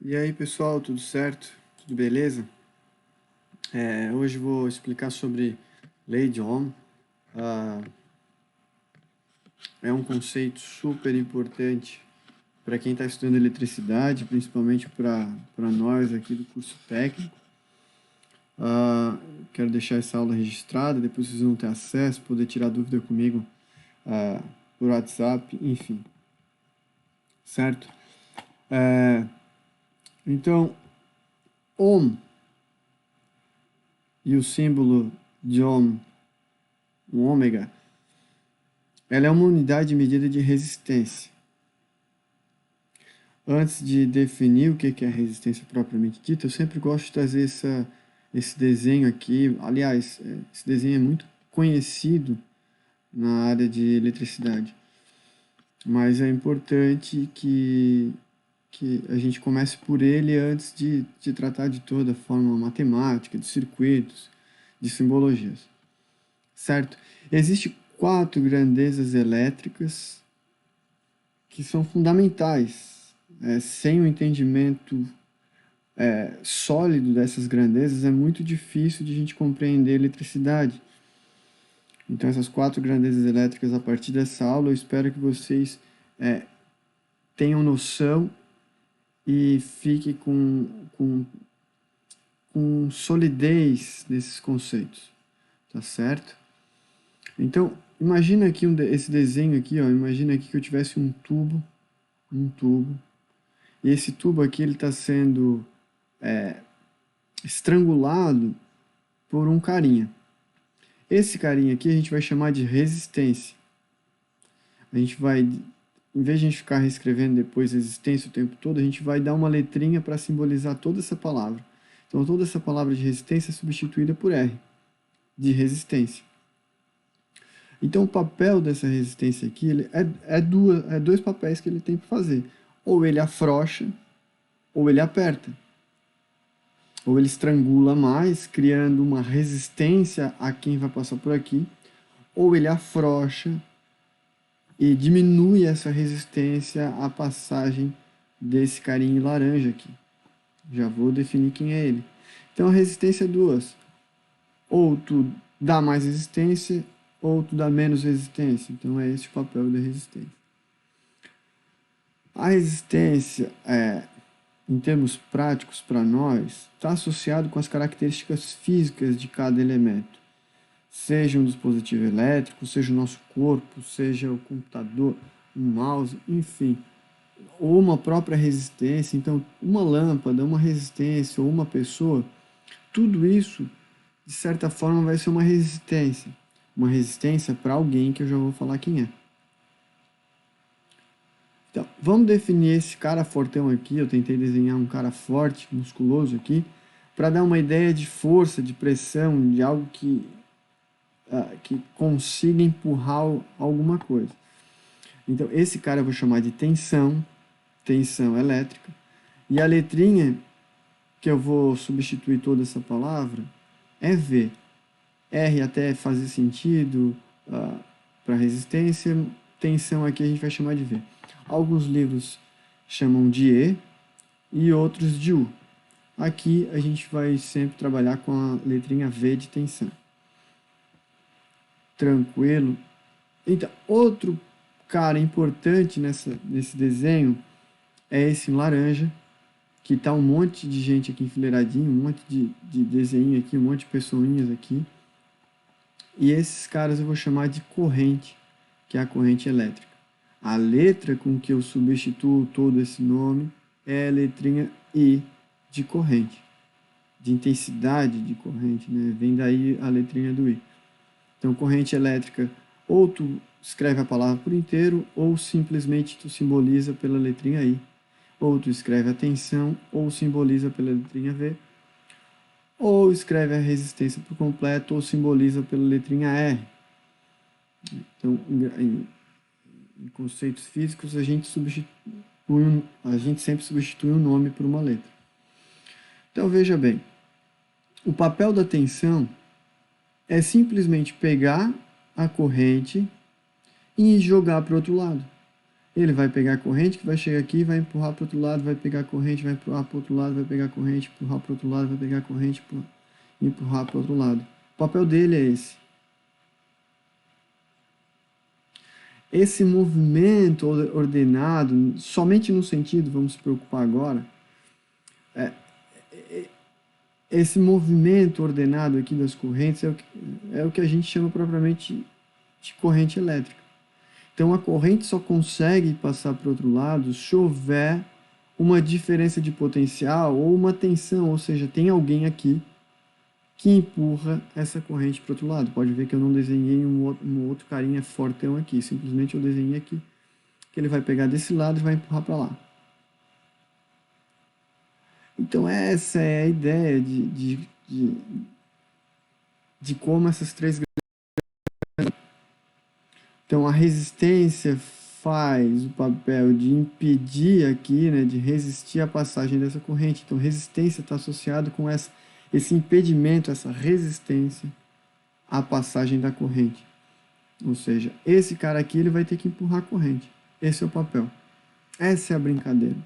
E aí pessoal, tudo certo? Tudo beleza? Hoje vou explicar sobre lei de Ohm. Ah, é um conceito super importante para quem está estudando eletricidade, principalmente para nós aqui do curso técnico. Quero deixar essa aula registrada, depois vocês vão ter acesso, poder tirar dúvida comigo por WhatsApp, enfim. Certo? Então, Ohm e o símbolo de Ohm, um ômega, ela é uma unidade de medida de resistência. Antes de definir o que é resistência propriamente dita, eu sempre gosto de trazer esse desenho aqui. Aliás, esse desenho é muito conhecido na área de eletricidade, mas é importante que a gente comece por ele antes de tratar de toda a forma matemática, de circuitos, de simbologias. Certo? Existem 4 grandezas elétricas que são fundamentais. Sem o entendimento sólido dessas grandezas, é muito difícil de a gente compreender a eletricidade. Então, essas 4 grandezas elétricas, a partir dessa aula, eu espero que vocês tenham noção e fiquem com solidez nesses conceitos, tá certo? Então, imagina aqui esse desenho aqui, ó, imagina aqui que eu tivesse um tubo, e esse tubo aqui ele está sendo estrangulado por um carinha. Esse carinha aqui a gente vai chamar de resistência. A gente vai, em vez de a gente ficar reescrevendo depois resistência o tempo todo, a gente vai dar uma letrinha para simbolizar toda essa palavra. Então toda essa palavra de resistência é substituída por R, de resistência. Então o papel dessa resistência aqui ele é dois papéis que ele tem para fazer. Ou ele afrouxa, ou ele aperta. Ou ele estrangula mais, criando uma resistência a quem vai passar por aqui, ou ele afrouxa e diminui essa resistência à passagem desse carinho laranja aqui. Já vou definir quem é ele. Então a resistência é duas. Ou tu dá mais resistência, ou tu dá menos resistência. Então é esse o papel da resistência. A resistência em termos práticos para nós, está associado com as características físicas de cada elemento. Seja um dispositivo elétrico, seja o nosso corpo, seja o computador, um mouse, enfim. Ou uma própria resistência. Então, uma lâmpada, uma resistência ou uma pessoa, tudo isso, de certa forma, vai ser uma resistência. Uma resistência para alguém que eu já vou falar quem é. Então, vamos definir esse cara fortão aqui. Eu tentei desenhar um cara forte, musculoso aqui, para dar uma ideia de força, de pressão, de algo que consiga empurrar alguma coisa. Então, esse cara eu vou chamar de tensão elétrica. E a letrinha que eu vou substituir toda essa palavra é V. R até fazer sentido para resistência, tensão aqui a gente vai chamar de V. Alguns livros chamam de E outros de U. Aqui a gente vai sempre trabalhar com a letrinha V de tensão. Tranquilo? Então, outro cara importante nesse desenho é esse laranja, que tá um monte de gente aqui enfileiradinho, um monte de desenho aqui, um monte de pessoinhas aqui. E esses caras eu vou chamar de corrente, que é a corrente elétrica. A letra com que eu substituo todo esse nome é a letrinha I de corrente, de intensidade de corrente, né? Vem daí a letrinha do I. Então, corrente elétrica, ou tu escreve a palavra por inteiro, ou simplesmente tu simboliza pela letrinha I. Ou tu escreve a tensão, ou simboliza pela letrinha V. Ou escreve a resistência por completo, ou simboliza pela letrinha R. Então, em conceitos físicos, a gente sempre substitui um nome por uma letra. Então, veja bem, o papel da tensão é simplesmente pegar a corrente e jogar para o outro lado. Ele vai pegar a corrente que vai chegar aqui, vai empurrar para o outro lado, vai pegar a corrente, vai empurrar para o outro lado, vai pegar a corrente, empurrar para o outro lado, vai pegar a corrente, empurrar para o outro lado. O papel dele é esse. Esse movimento ordenado, somente no sentido, vamos se preocupar agora, esse movimento ordenado aqui das correntes é o que a gente chama propriamente de corrente elétrica. Então a corrente só consegue passar para o outro lado se houver uma diferença de potencial ou uma tensão, ou seja, tem alguém aqui que empurra essa corrente para o outro lado. Pode ver que eu não desenhei um outro carinha fortão aqui, simplesmente eu desenhei aqui, que ele vai pegar desse lado e vai empurrar para lá. Então essa é a ideia de como essas três... Então a resistência faz o papel de impedir aqui, né, de resistir à passagem dessa corrente. Então resistência está associado com esse impedimento, essa resistência à passagem da corrente. Ou seja, esse cara aqui ele vai ter que empurrar a corrente. Esse é o papel. Essa é a brincadeira.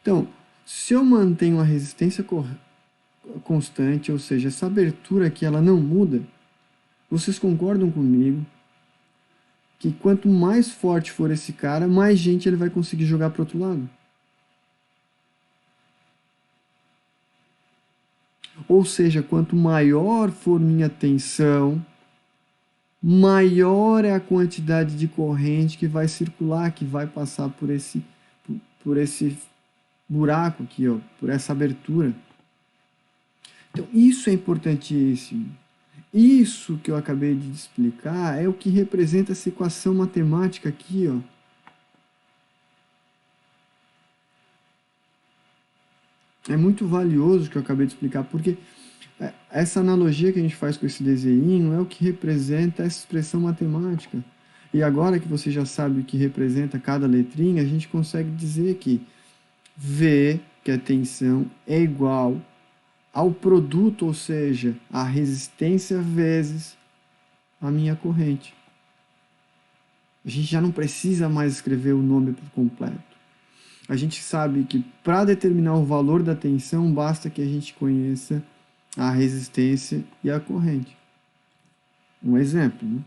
Então, se eu mantenho a resistência constante, ou seja, essa abertura aqui ela não muda, vocês concordam comigo que quanto mais forte for esse cara, mais gente ele vai conseguir jogar para o outro lado? Ou seja, quanto maior for minha tensão, maior é a quantidade de corrente que vai circular, que vai passar por esse buraco aqui, ó, por essa abertura. Então, isso é importantíssimo. Isso que eu acabei de explicar é o que representa essa equação matemática aqui, ó. É muito valioso o que eu acabei de explicar, porque essa analogia que a gente faz com esse desenho é o que representa essa expressão matemática. E agora que você já sabe o que representa cada letrinha, a gente consegue dizer que V, que é tensão, é igual ao produto, ou seja, a resistência vezes a minha corrente. A gente já não precisa mais escrever o nome por completo. A gente sabe que para determinar o valor da tensão, basta que a gente conheça a resistência e a corrente. Um exemplo, né?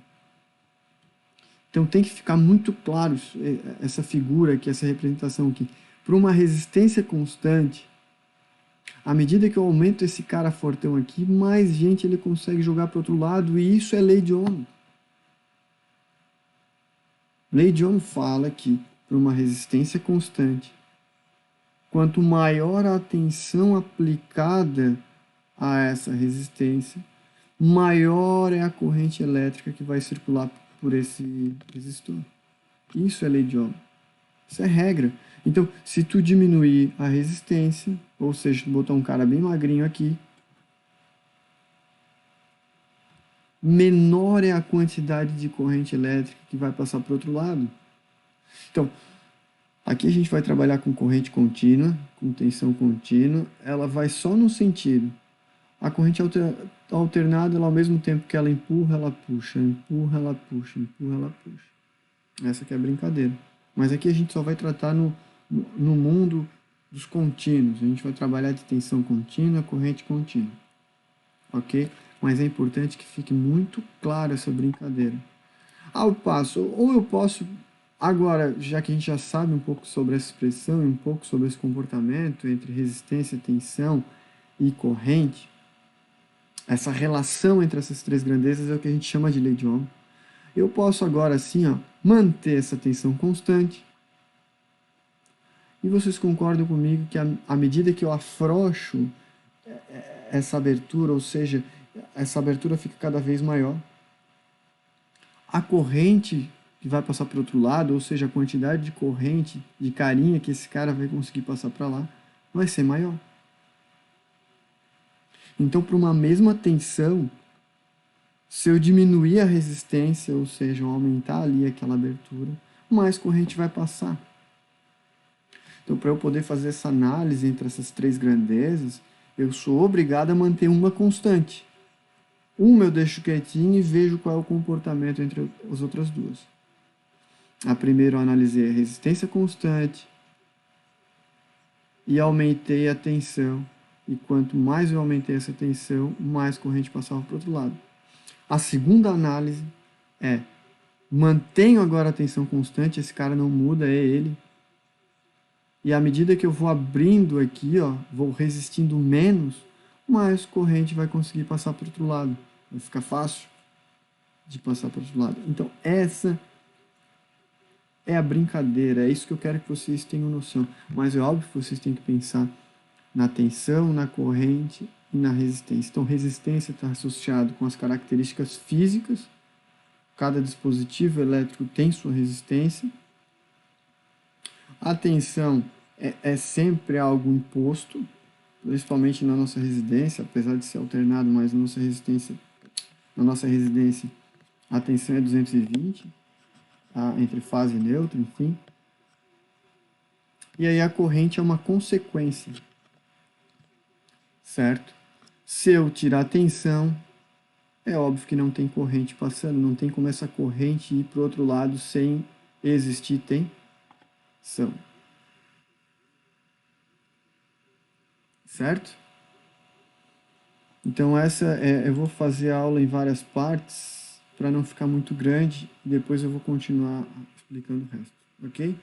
Então tem que ficar muito claro essa figura aqui, essa representação aqui. Para uma resistência constante, à medida que eu aumento esse cara fortão aqui, mais gente ele consegue jogar para o outro lado, e isso é lei de Ohm. Lei de Ohm fala que para uma resistência constante, quanto maior a tensão aplicada a essa resistência, maior é a corrente elétrica que vai circular por esse resistor. Isso é lei de Ohm. Isso é regra. Então, se tu diminuir a resistência, ou seja, tu botar um cara bem magrinho aqui, menor é a quantidade de corrente elétrica que vai passar para o outro lado. Então, aqui a gente vai trabalhar com corrente contínua, com tensão contínua. Ela vai só no sentido. A corrente alternada, ela, ao mesmo tempo que ela empurra, ela puxa, empurra, ela puxa, empurra, ela puxa. Essa aqui é a brincadeira. Mas aqui a gente só vai tratar no mundo dos contínuos. A gente vai trabalhar de tensão contínua, corrente contínua. Ok? Mas é importante que fique muito claro essa brincadeira. Ao passo, ou eu posso, agora, já que a gente já sabe um pouco sobre essa expressão e um pouco sobre esse comportamento entre resistência, tensão e corrente, essa relação entre essas três grandezas é o que a gente chama de lei de Ohm. Eu posso agora, assim, ó, manter essa tensão constante. E vocês concordam comigo que à medida que eu afrouxo essa abertura, ou seja, essa abertura fica cada vez maior, a corrente que vai passar para o outro lado, ou seja, a quantidade de corrente, de carinha que esse cara vai conseguir passar para lá, vai ser maior. Então, para uma mesma tensão, se eu diminuir a resistência, ou seja, eu aumentar ali aquela abertura, mais corrente vai passar. Então, para eu poder fazer essa análise entre essas três grandezas, eu sou obrigado a manter uma constante. Uma eu deixo quietinho e vejo qual é o comportamento entre as outras duas. A primeira eu analisei a resistência constante e aumentei a tensão. E quanto mais eu aumentei essa tensão, mais corrente passava para o outro lado. A segunda análise é: mantenho agora a tensão constante, esse cara não muda, é ele. E à medida que eu vou abrindo aqui, ó, vou resistindo menos, mais corrente vai conseguir passar para o outro lado. Vai ficar fácil de passar para o outro lado. Então, essa é a brincadeira, é isso que eu quero que vocês tenham noção. Mas é óbvio que vocês têm que pensar na tensão, na corrente e na resistência. Então, resistência está associado com as características físicas. Cada dispositivo elétrico tem sua resistência. A tensão é sempre algo imposto, principalmente na nossa residência, apesar de ser alternado, mas na nossa residência, a tensão é 220, entre fase e neutro, enfim. E aí a corrente é uma consequência, certo? Se eu tirar a tensão, é óbvio que não tem corrente passando, não tem como essa corrente ir para o outro lado sem existir tensão. Certo? Então eu vou fazer a aula em várias partes para não ficar muito grande e depois eu vou continuar explicando o resto, ok?